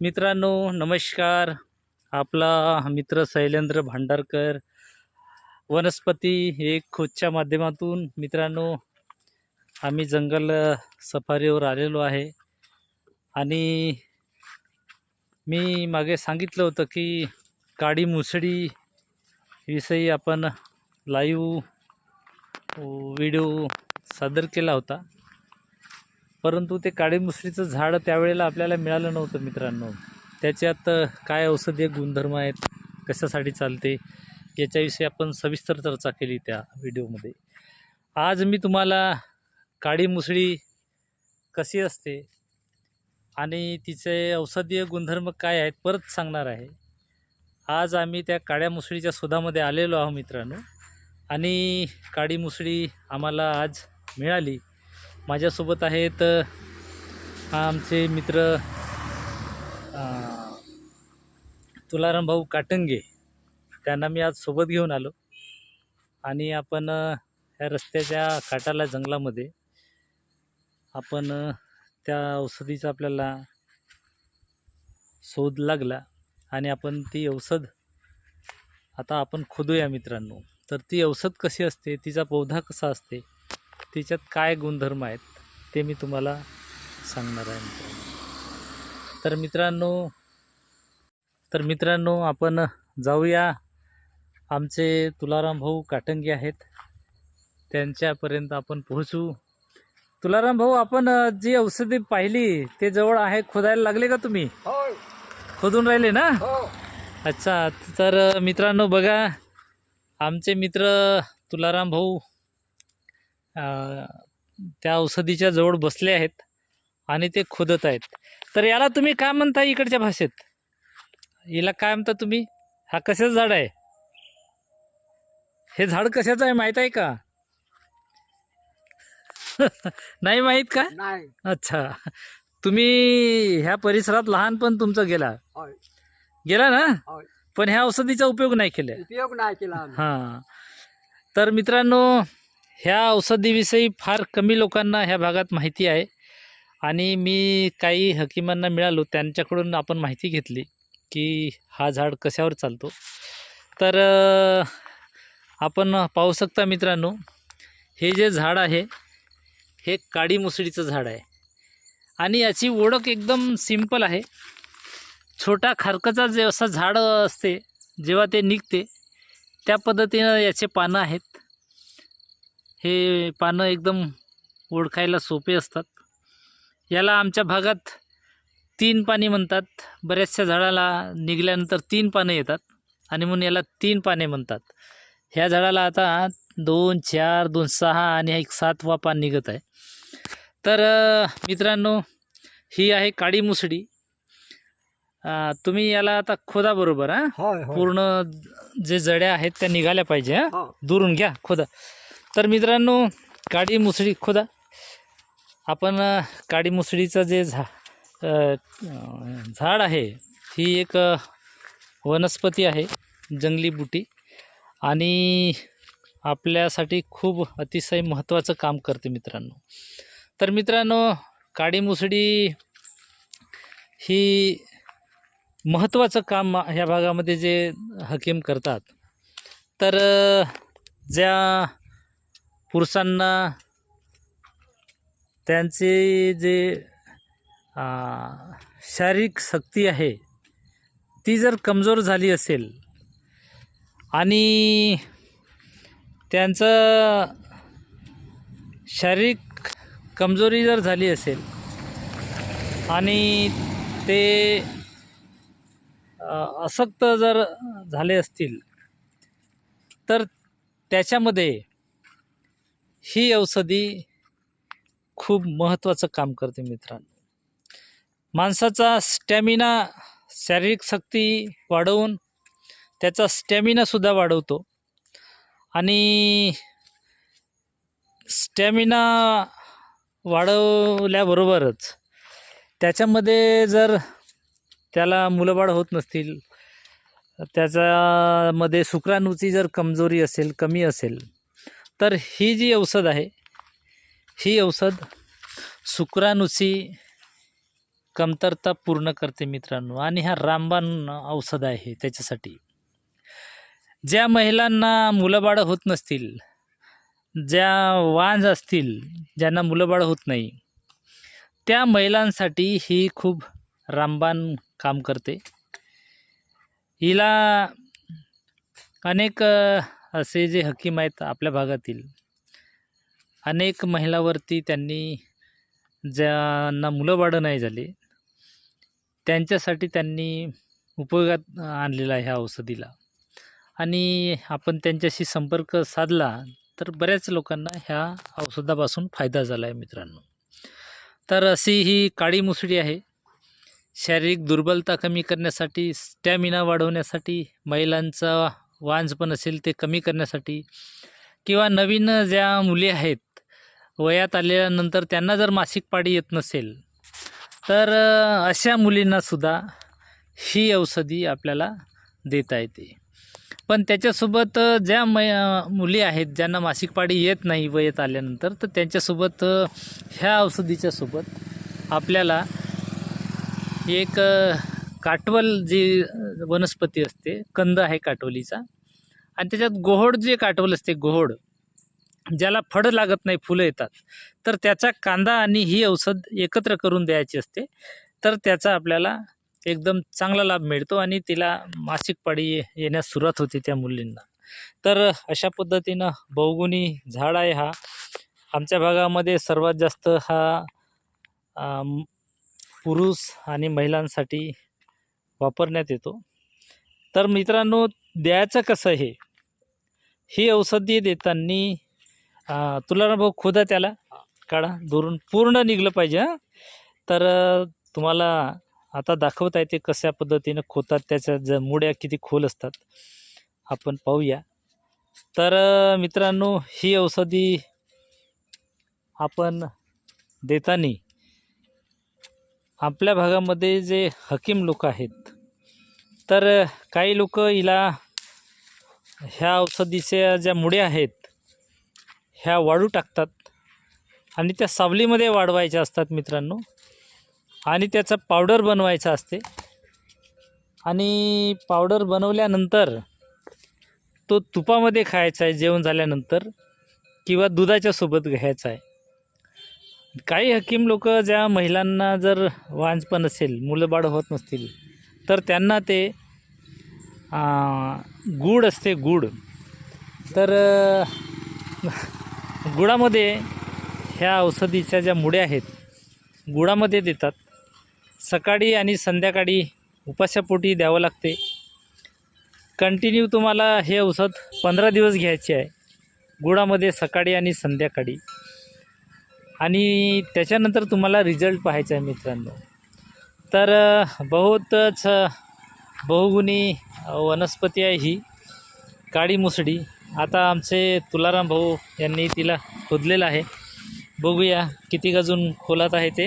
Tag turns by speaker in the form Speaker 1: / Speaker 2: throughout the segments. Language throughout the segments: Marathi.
Speaker 1: मित्रांनो नमस्कार. आपला मित्र शैलेंद्र भांडारकर वनस्पती एक खोजच्या माध्यमातून मित्रांनो आम्ही जंगल सफारीवर आलेलो आहे. आणि मी मागे सांगितलं होतं की काळी मुसळी विषयी आपण लाईव्ह व्हिडिओ सादर केला होता, परंतु ते काळी मुसळीचं झाड त्यावेळेला आपल्याला मिळालं नव्हतं मित्रांनो. त्याच्यात काय औषधीय गुणधर्म आहेत, कशासाठी चालते, याच्याविषयी आपण सविस्तर चर्चा केली त्या व्हिडिओमध्ये. आज मी तुम्हाला काळी मुसळी कशी असते आणि तिचे औषधीय गुणधर्म काय आहेत परत सांगणार आहे. आज आम्ही त्या काळ्या मुसळीच्या शोधामध्ये आलेलो आहोत मित्रांनो, आणि काळी मुसळी आम्हाला आज मिळाली. माझ्यासोबत आहेत आमचे मित्र तुलाराम भाऊ काटंगे. त्यांना मी आज सोबत घेऊन आलो आणि आपण ह्या रस्त्याच्या काटाला जंगलामध्ये आपण त्या औषधीचा आपल्याला शोध लागला आणि आपण ती औषध आता आपण खोदूया मित्रांनो. तर ती औषध कशी असते, तिचा पौधा कसा असते, तिच्यात काय गुणधर्म आहेत ते मी तुम्हाला सांगणार आहे मित्रांनो. तर मित्रांनो आपण जाऊया. आमचे तुलाराम भाऊ काटंगे आहेत, त्यांच्यापर्यंत आपण पोहोचू. तुलाराम भाऊ, आपण जी औषधी पाहिली ते जवळ आहे, खोदायला लागले का तुम्ही? खोदून राहिले ना? अच्छा. तर मित्रांनो बघा, आमचे मित्र तुलाराम भाऊ त्या औषधीच्या जवळ बसले आहेत आणि ते खोदत आहेत. तर याला तुम्ही काय म्हणता इकडच्या भाषेत? हिला काय म्हणता तुम्ही? हा कशाचं झाड आहे? हे झाड कशाचं आहे माहीत आहे का? नाही माहीत का?
Speaker 2: नाही.
Speaker 1: अच्छा. तुम्ही ह्या परिसरात लहानपण तुमचं गेला ना, पण ह्या औषधीचा उपयोग नाही केला. हां. तर मित्रांनो, ह्या औषधीविषयी फार कमी लोकांना ह्या भागात माहिती आहे आणि मी काही हकीमांना मिळालो, त्यांच्याकडून आपण माहिती घेतली की हा झाड कशावर चालतो. तर आपण पाहू शकता मित्रांनो, हे जे झाड आहे हे काळी मुसळीचं झाड आहे आणि याची ओळख एकदम सिंपल आहे. छोटा खारकाचा जे असं झाड असते, जेव्हा ते निघते त्या पद्धतीनं याचे पानं आहेत. हे पानं एकदम ओळखायला सोपे असतात. याला आमच्या भागात 3 पाने म्हणतात. बऱ्याचशा झाडाला निघाल्यानंतर 3 पानं येतात आणि म्हणून याला 3 पाने म्हणतात. ह्या झाडाला आता 2, 4, 2, 6 आणि एक 7वा पान निघत आहे. तर मित्रांनो, ही आहे काळी मुसळी. तुम्ही याला आता खोदा बरोबर. पूर्ण जे जड्या आहेत त्या निघाल्या पाहिजे. दुरून घ्या, खोदा. तर मित्रांनो, काळी मुसळी खोदा. आपण काळी मुसळीचं जे झाड आहे, ही एक वनस्पती आहे, जंगली बुटी, आणि आपल्यासाठी खूप अतिशय महत्त्वाचं काम करते मित्रांनो. तर मित्रांनो, काळी मुसळी ही महत्त्वाचं काम ह्या भागामध्ये जे हकीम करतात. तर ज्या पुरुषांना त्यांचे जे शारीरिक शक्ती आहे ती जर कमजोर झाली असेल आणि त्यांचं शारीरिक कमजोरी जर झाली असेल आणि ते अशक्त जर झाले असतील, तर त्याच्यामध्ये ही औषधी खूप महत्त्वाचं काम करते मित्रांनो. माणसाचा स्टॅमिना, शारीरिक शक्ती वाढवून त्याचा स्टॅमिनासुद्धा वाढवतो. आणि स्टॅमिना वाढवल्याबरोबरच त्याच्यामध्ये जर त्याला मुलंबाळ होत नसतील, त्याच्यामध्ये शुक्राणूची जर कमजोरी असेल, कमी असेल, तर ही जी औषध आहे, ही औषध शुक्राणूची कमतरता पूर्ण करते मित्रांनो. आणि हा रामबाण औषध आहे त्याच्यासाठी. ज्या महिलांना मुलंबाळं होत नसतील, ज्या वांज असतील, ज्यांना मुलंबाळं होत नाही, त्या महिलांसाठी ही खूप रामबाण काम करते. हिला अनेक असे जे हकीम आहेत आपल्या भागातील, अनेक महिलावरती त्यांनी ज्यांना मुलंबाळं नाही झाले त्यांच्यासाठी त्यांनी उपयोगात आणलेला आहे ह्या औषधीला. आणि आपण त्यांच्याशी संपर्क साधला तर बऱ्याच लोकांना ह्या औषधापासून फायदा झाला आहे मित्रांनो. तर अशी ही काळी मुसळी आहे. शारीरिक दुर्बलता कमी करण्यासाठी, स्टॅमिना वाढवण्यासाठी, महिलांचा वांजपण असेल ते कमी करण्यासाठी, किंवा नवीन ज्या मुली आहेत वयात आल्यानंतर त्यांना जर मासिक पाळी येत नसेल तर अशा मुलींनासुद्धा ही औषधी आपल्याला देता येते. पण त्याच्यासोबत ज्या मुली आहेत ज्यांना मासिक पाळी येत नाही वयात आल्यानंतर, तर त्यांच्यासोबत ह्या औषधीच्या सोबत आपल्याला एक काटवल जी वनस्पती असते, कंद आहे काटवलीचा, आणि त्याच्यात गोहोड जे काटवल असते, गोहोड ज्याला फळं लागत नाही, फुलं येतात, तर त्याचा कांदा आणि ही औषध एकत्र करून द्यायची असते. तर त्याचा आपल्याला एकदम चांगला लाभ मिळतो आणि तिला मासिक पाळी येण्यास सुरुवात होते त्या मुलींना. तर अशा पद्धतीनं बहुगुणी झाड आहे हा. आमच्या भागामध्ये सर्वात जास्त हा पुरुष आणि महिलांसाठी वापरण्यात येतो. तर मित्रांनो, द्यायचं कसं हे, ही औषधी देताना तुला भाऊ खोदा त्याला काढा, दुरून पूर्ण निघलं पाहिजे हां. तर तुम्हाला आता दाखवता येते कशा पद्धतीनं खोतात, त्याच्या ज्या मुड्या किती खोल असतात आपण पाहूया. तर मित्रांनो, ही औषधी आपण देताना आपल्या भागामध्ये जे हकीम लोक आहेत, तर काही लोक हिला ह्या औषधीच्या ज्या मुड्या आहेत ह्या वाळू टाकतात आणि त्या सावलीमध्ये वाढवायच्या असतात मित्रांनो, आणि त्याचा पावडर बनवायचा असते. आणि पावडर बनवल्यानंतर तो तुपामध्ये खायचा आहे जेवण झाल्यानंतर, किंवा दुधाच्या सोबत घ्यायचा आहे. काही हकीम लोक ज्या महिलांना जर वांजपण असेल, मुलंबाळ होत नसतील, तर त्यांना ते गूळ असते, गूळ, तर गुळामध्ये ह्या औषधीच्या ज्या मुड्या आहेत गुळामध्ये देतात. सकाळी आणि संध्याकाळी उपासापोटी द्यावं लागते. कंटिन्यू तुम्हाला हे औषध 15 दिवस घ्यायचे आहे गुळामध्ये, सकाळी आणि संध्याकाळी. आणि त्याच्यानंतर तुम्हाला रिझल्ट पाहायचा आहे मित्रांनो. तर बहुतच बहुगुणी वनस्पती आहे ही काळी मुसळी. आता आमचे तुलाराम भाऊ यांनी तिला खोदलेलं आहे. बघूया किती अजून खोलात आहे ते.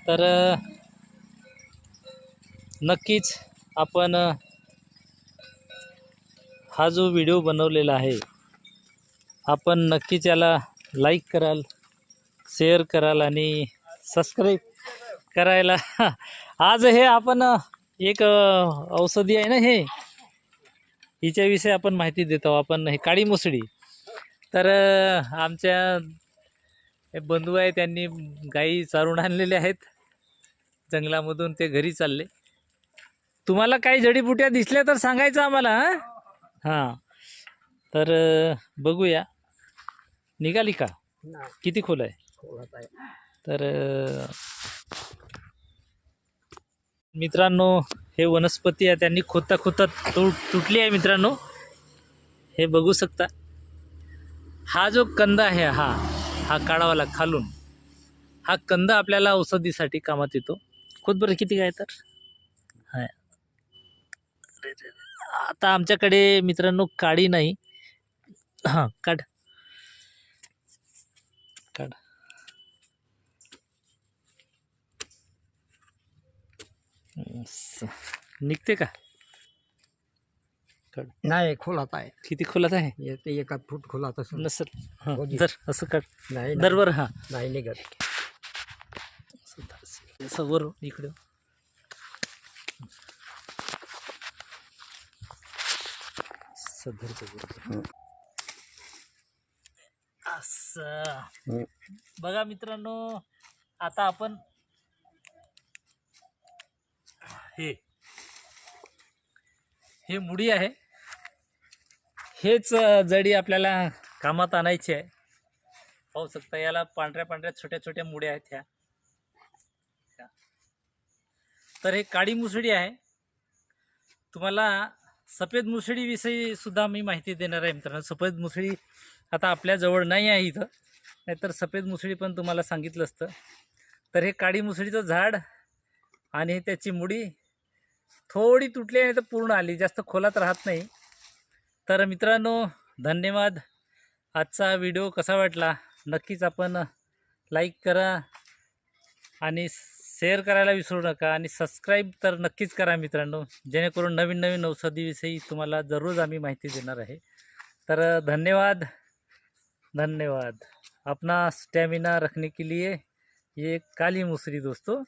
Speaker 1: तर नक्कीच आपण हा जो व्हिडिओ बनवलेला आहे, आपण नक्कीच याला लाईक कराल, शेअर कराल आणि सबस्क्राईब करायला. आज हे आपण एक औषधी आहे ना, हे हिच्याविषयी आपण माहिती देतो. आपण हे काळी मुसळी, तर आमच्या बंधू आहे त्यांनी गाई चारून आणलेल्या आहेत जंगलामधून, ते घरी चालले. तुम्हाला काही जडीबुट्या दिसल्या तर सांगायचं आम्हाला. हां, तर बघूया. निघाली का? किती खोल आहे? तर मित्रांनो, हे वनस्पती आहे त्यांनी खोदता खोदता तुटली आहे मित्रांनो, हे बघू शकता. हा जो कंद आहे, हा काढावाला खालून, हा कंद आपल्याला औषधीसाठी कामात येतो. खोद बरं किती काय तर. हां, आता आमच्याकडे मित्रांनो काळी नाही. हां, काढ काढ. निघते का?
Speaker 2: नाही, खोलात आहे.
Speaker 1: किती खोलात आहे?
Speaker 2: ते 1 फूट खोलात असेल.
Speaker 1: नसल. हां, जर असं काढ
Speaker 2: नाही
Speaker 1: दरवर. हां,
Speaker 2: नाही निघत.
Speaker 1: थोडंसं वर इकडे असं बघा मित्रांनो, आता आपण हे हे मुडी आहे, हेच जडी आपल्याला कामात आणायची आहे. पाहू शकता याला पांढऱ्या पांढऱ्या छोट्या छोट्या मुड्या आहेत ह्या. तर हे काळी मुसळी आहे. तुम्हाला सफेद मुसळीविषयी सुद्धा मी माहिती देणार आहे मित्रांनो. सफेद मुसळी आता आपल्याजवळ नाही आहे इथं, नाहीतर सफेद मुसळी पण तुम्हाला सांगितलं असतं. तर हे काळी मुसळीचं झाड आणि त्याची मुडी थोडी तुटली आणि तर पूर्ण आली, जास्त खोलात राहत नाही. तर मित्रांनो धन्यवाद. आजचा व्हिडिओ कसा वाटला नक्कीच आपण लाईक करा आणि शेअर करायला विसरू नका आणि सबस्क्राईब तर नक्कीच करा मित्रांनो, जेणेकरून नवीन नवीन औषधीविषयी तुम्हाला जरूर आम्ही माहिती देणार आहे. तर धन्यवाद धन्यवाद. अपना स्टैमिना रखने के लिए ये काली मुसरी दोस्तों.